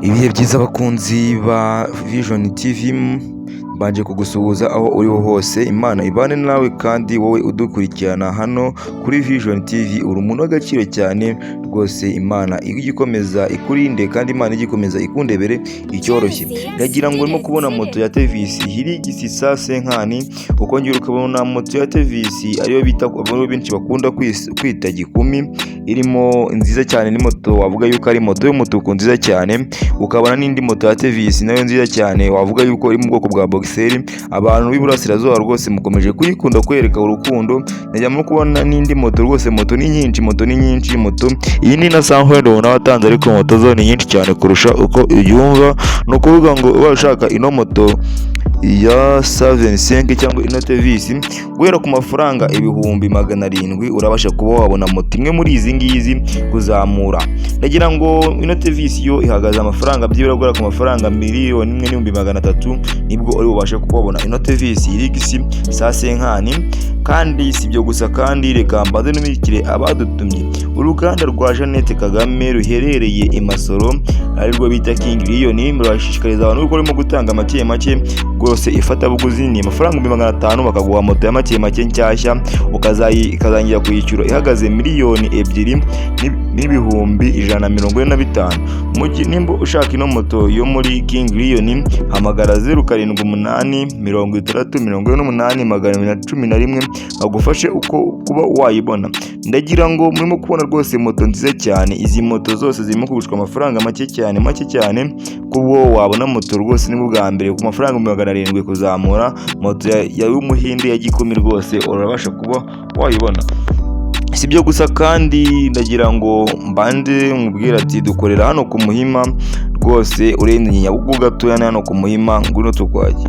Ibihe byiza abakunzi ba Vision TV, mbanje kugusuhuza aho uriho hose. Imana ibane nawe kandi wowe udukurikirana hano kuri Vision TV uri umuntu w'agaciro cyane rwose. Imana igikomeza ikurinde kandi Imana igikomeza ikundebere icyoroshye. Ndagira ngo urimo kubona moto ya TVS Hilux sa senkani, ukongera ukabona moto ya TVS ariyo bita abantu benshi bakunda kwita gikumi, irimo nziza cyane. Ni moto wavuga yuko ari moto y'umutuku nziza cyane. Ukabona n'indi moto ya TVS nayo nziza cyane wavuga yuko iri mu bwoko bwa Boxer. Abantu b'iburasirazuba rwose mukomeje kuyikunda kwereka urukundo. Najya mu kubona n'indi moto rwose, moto ni nyinshi. Iyi ni na Sanhero n'abatanze, ariko moto zo ni nyinshi cyane kurusha uko uyumva. No kuvuga ngo ubashaka ino moto ya 75 cyangwa ino TVS guhera ku mafaranga 700,000 urabasha kuba wabona moto imwe muri izi ngizi kuzamura. Ndagira ngo ino TVS yo ihagaze amafaranga byibura gura ku mafaranga 1,300,000 nibwo uri bubashe kubona ino TVS Hilux sa senkani. Kandi sibyo gusa, kandi reka mbaze n'umikire abadutumye. Uruganda rwa Jeannette Kagame ruherereye i Masoro arirwo bita King Lion, murashishikariza abantu uko urimo gutanga make rwose. Ifatabuguzi ni amafaranga 500,000 bakaguha moto ya make nshyashya, ukazangira kuyishyura ihagaze 2,245,000. Nimba ushaka ino moto yo muri King Lion, hamagara 0786 agufashe uko kuba wayibona. Ndagira ngo murimo kubona rwose moto nziza cyane. Izi moto zose zirimo kugurishwa amafaranga make cyane kubo wabona moto rwose nibwo bwa mbere ku mafaranga 700,000 kuzamura. Moto ya umuhinde ya gikumi rwose urabasha kuba wayibona. Sibyo gusa kandi ndagira ngo mbande mubwira ati dukorera hano ku Muhima rwose, urende Nyabugogo gatoya hano ku Muhima, ngwino tukwaje.